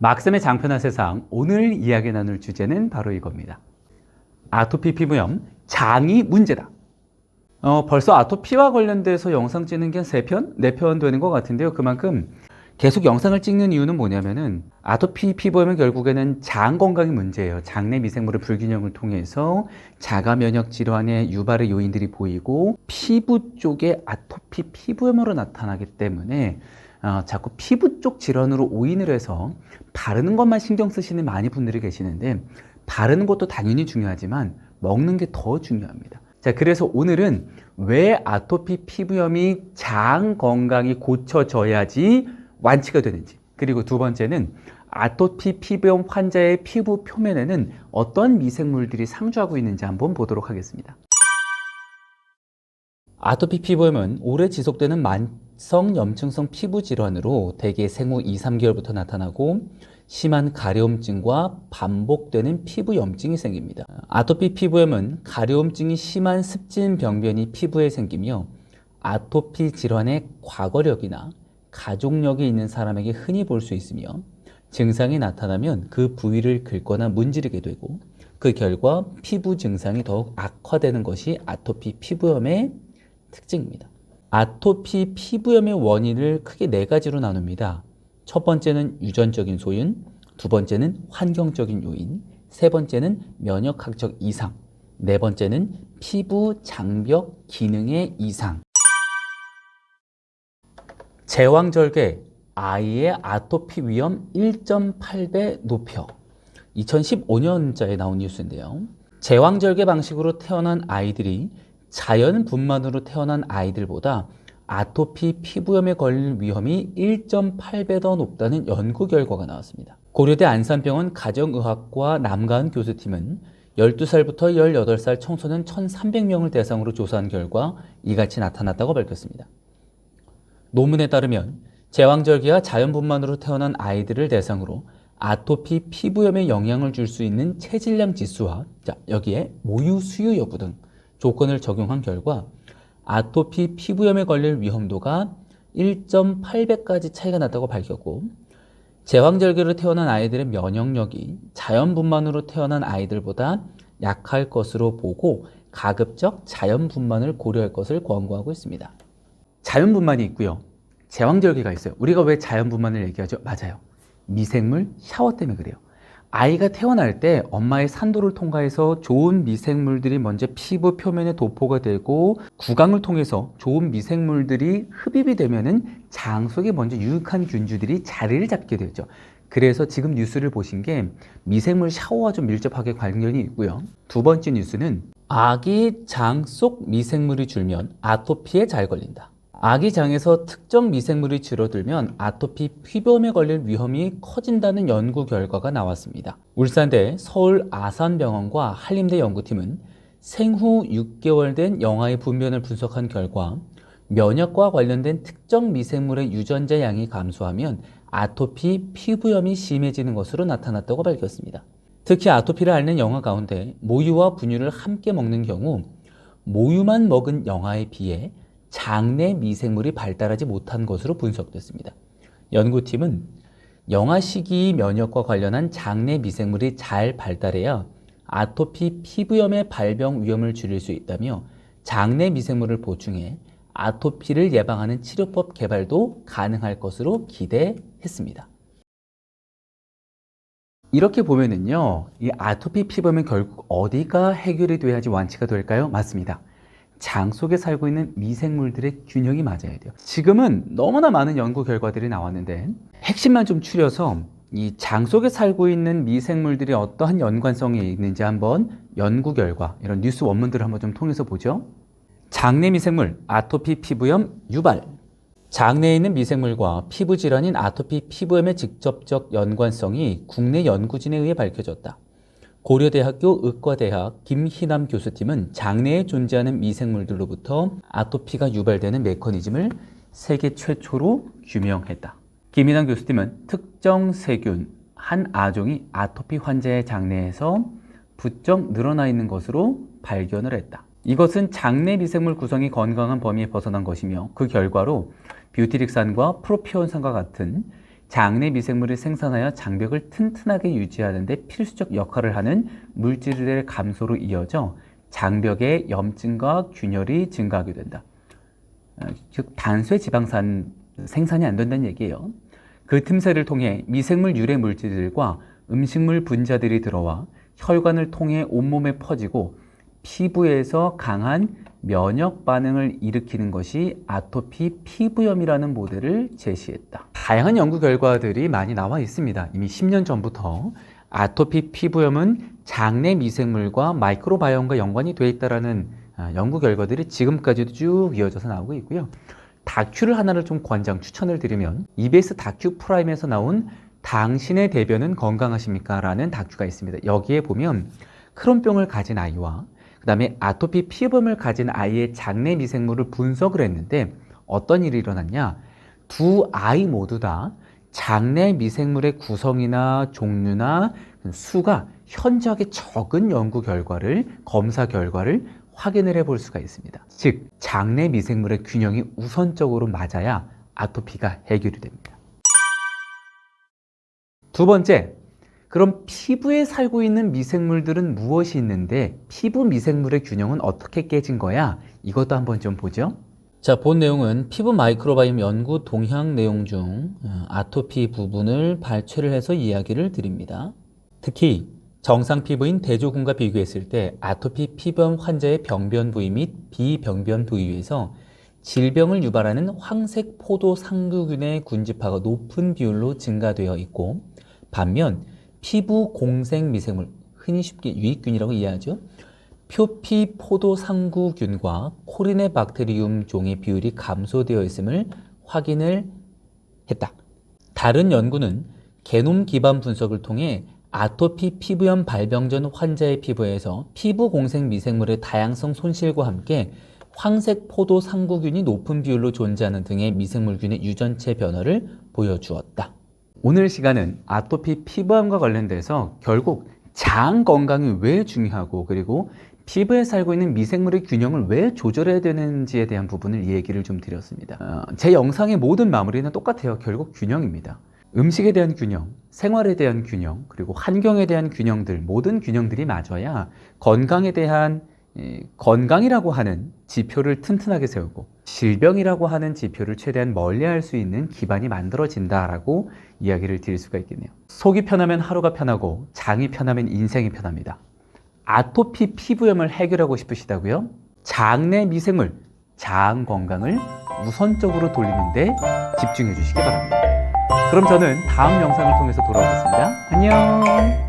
막쌤의 장편한 세상, 오늘 이야기 나눌 주제는 바로 이겁니다. 아토피 피부염, 장이 문제다. 벌써 아토피와 관련돼서 영상 찍는 게 한 3편? 4편 되는 것 같은데요. 그만큼 계속 영상을 찍는 이유는 뭐냐면은 아토피 피부염은 결국에는 장 건강이 문제예요. 장내 미생물의 불균형을 통해서 자가 면역 질환의 유발의 요인들이 보이고 피부 쪽에 아토피 피부염으로 나타나기 때문에 자꾸 피부 쪽 질환으로 오인을 해서 바르는 것만 신경 쓰시는 많은 분들이 계시는데, 바르는 것도 당연히 중요하지만 먹는 게 더 중요합니다. 자, 그래서 오늘은 왜 아토피 피부염이 장 건강이 고쳐져야지 완치가 되는지, 그리고 두 번째는 아토피 피부염 환자의 피부 표면에는 어떤 미생물들이 상주하고 있는지 한번 보도록 하겠습니다. 아토피 피부염은 오래 지속되는 만성 염증성 피부 질환으로 대개 생후 2~3개월부터 나타나고 심한 가려움증과 반복되는 피부 염증이 생깁니다. 아토피 피부염은 가려움증이 심한 습진 병변이 피부에 생기며 아토피 질환의 과거력이나 가족력이 있는 사람에게 흔히 볼 수 있으며, 증상이 나타나면 그 부위를 긁거나 문지르게 되고 그 결과 피부 증상이 더욱 악화되는 것이 아토피 피부염의 특징입니다. 아토피 피부염의 원인을 크게 4가지로 나눕니다. 첫 번째는 유전적인 소인, 두 번째는 환경적인 요인, 세 번째는 면역학적 이상, 네 번째는 피부 장벽 기능의 이상. 제왕절개, 아이의 아토피 위험 1.8배 높여. 2015년자에 나온 뉴스인데요. 제왕절개 방식으로 태어난 아이들이 자연 분만으로 태어난 아이들보다 아토피 피부염에 걸릴 위험이 1.8배 더 높다는 연구 결과가 나왔습니다. 고려대 안산병원 가정의학과 남가은 교수팀은 12살부터 18살 청소년 1,300명을 대상으로 조사한 결과 이같이 나타났다고 밝혔습니다. 논문에 따르면 제왕절개와 자연 분만으로 태어난 아이들을 대상으로 아토피 피부염에 영향을 줄 수 있는 체질량 지수와 여기에 모유 수유 여부 등 조건을 적용한 결과 아토피 피부염에 걸릴 위험도가 1.8배까지 차이가 났다고 밝혔고, 제왕절개로 태어난 아이들의 면역력이 자연 분만으로 태어난 아이들보다 약할 것으로 보고 가급적 자연 분만을 고려할 것을 권고하고 있습니다. 자연 분만이 있고요, 제왕절개가 있어요. 우리가 왜 자연 분만을 얘기하죠? 맞아요. 미생물 샤워 때문에 그래요. 아이가 태어날 때 엄마의 산도를 통과해서 좋은 미생물들이 먼저 피부 표면에 도포가 되고 구강을 통해서 좋은 미생물들이 흡입이 되면은 장 속에 먼저 유익한 균주들이 자리를 잡게 되죠. 그래서 지금 뉴스를 보신 게 미생물 샤워와 좀 밀접하게 관련이 있고요. 두 번째 뉴스는 아기 장 속 미생물이 줄면 아토피에 잘 걸린다. 아기 장에서 특정 미생물이 줄어들면 아토피 피부염에 걸릴 위험이 커진다는 연구 결과가 나왔습니다. 울산대 서울 아산병원과 한림대 연구팀은 생후 6개월 된 영아의 분변을 분석한 결과 면역과 관련된 특정 미생물의 유전자 양이 감소하면 아토피 피부염이 심해지는 것으로 나타났다고 밝혔습니다. 특히 아토피를 앓는 영아 가운데 모유와 분유를 함께 먹는 경우 모유만 먹은 영아에 비해 장내 미생물이 발달하지 못한 것으로 분석됐습니다. 연구팀은 영아 시기 면역과 관련한 장내 미생물이 잘 발달해야 아토피 피부염의 발병 위험을 줄일 수 있다며 장내 미생물을 보충해 아토피를 예방하는 치료법 개발도 가능할 것으로 기대했습니다. 이렇게 보면은요, 이 아토피 피부염은 결국 어디가 해결이 돼야지 완치가 될까요? 맞습니다. 장 속에 살고 있는 미생물들의 균형이 맞아야 돼요. 지금은 너무나 많은 연구 결과들이 나왔는데 핵심만 좀 추려서 이 장 속에 살고 있는 미생물들이 어떠한 연관성이 있는지 한번 연구 결과, 이런 뉴스 원문들을 한번 좀 통해서 보죠. 장내 미생물, 아토피 피부염 유발. 장내에 있는 미생물과 피부 질환인 아토피 피부염의 직접적 연관성이 국내 연구진에 의해 밝혀졌다. 고려대학교 의과대학 김희남 교수팀은 장내에 존재하는 미생물들로부터 아토피가 유발되는 메커니즘을 세계 최초로 규명했다. 김희남 교수팀은 특정 세균 한 아종이 아토피 환자의 장내에서 부쩍 늘어나 있는 것으로 발견을 했다. 이것은 장내 미생물 구성이 건강한 범위에 벗어난 것이며 그 결과로 뷰티릭산과 프로피온산과 같은 장내 미생물을 생산하여 장벽을 튼튼하게 유지하는 데 필수적 역할을 하는 물질의 감소로 이어져 장벽의 염증과 균열이 증가하게 된다. 즉 단수의 지방산 생산이 안 된다는 얘기예요. 그 틈새를 통해 미생물 유래 물질들과 음식물 분자들이 들어와 혈관을 통해 온몸에 퍼지고 피부에서 강한 면역 반응을 일으키는 것이 아토피 피부염이라는 모델을 제시했다. 다양한 연구 결과들이 많이 나와 있습니다. 이미 10년 전부터 아토피 피부염은 장내 미생물과 마이크로바이옴과 연관이 되어 있다는 연구 결과들이 지금까지도 쭉 이어져서 나오고 있고요. 다큐를 하나를 좀 권장 추천을 드리면 EBS 다큐 프라임에서 나온 당신의 대변은 건강하십니까? 라는 다큐가 있습니다. 여기에 보면 크론병을 가진 아이와 그 다음에 아토피 피부염을 가진 아이의 장내 미생물을 분석을 했는데 어떤 일이 일어났냐? 두 아이 모두 다 장내 미생물의 구성이나 종류나 수가 현저하게 적은 연구 결과를, 검사 결과를 확인을 해볼 수가 있습니다. 즉, 장내 미생물의 균형이 우선적으로 맞아야 아토피가 해결이 됩니다. 두 번째, 그럼 피부에 살고 있는 미생물들은 무엇이 있는데 피부 미생물의 균형은 어떻게 깨진 거야? 이것도 한번 좀 보죠. 자, 본 내용은 피부 마이크로바이옴 연구 동향 내용 중 아토피 부분을 발췌를 해서 이야기를 드립니다. 특히 정상 피부인 대조군과 비교했을 때 아토피 피부염 환자의 병변 부위 및 비병변 부위에서 질병을 유발하는 황색 포도 상구균의 군집화가 높은 비율로 증가되어 있고, 반면 피부 공생 미생물, 흔히 쉽게 유익균이라고 이해하죠. 표피 포도 상구균과 코리네 박테리움 종의 비율이 감소되어 있음을 확인을 했다. 다른 연구는 게놈 기반 분석을 통해 아토피 피부염 발병 전 환자의 피부에서 피부 공생 미생물의 다양성 손실과 함께 황색 포도 상구균이 높은 비율로 존재하는 등의 미생물균의 유전체 변화를 보여주었다. 오늘 시간은 아토피 피부염과 관련돼서 결국 장 건강이 왜 중요하고, 그리고 피부에 살고 있는 미생물의 균형을 왜 조절해야 되는지에 대한 부분을 얘기를 좀 드렸습니다. 제 영상의 모든 마무리는 똑같아요. 결국 균형입니다. 음식에 대한 균형, 생활에 대한 균형, 그리고 환경에 대한 균형들, 모든 균형들이 맞아야 건강에 대한 건강이라고 하는 지표를 튼튼하게 세우고 질병이라고 하는 지표를 최대한 멀리할 수 있는 기반이 만들어진다라고 이야기를 드릴 수가 있겠네요. 속이 편하면 하루가 편하고 장이 편하면 인생이 편합니다. 아토피 피부염을 해결하고 싶으시다고요? 장내 미생물, 장 건강을 우선적으로 돌리는 데 집중해 주시기 바랍니다. 그럼 저는 다음 영상을 통해서 돌아오겠습니다. 안녕!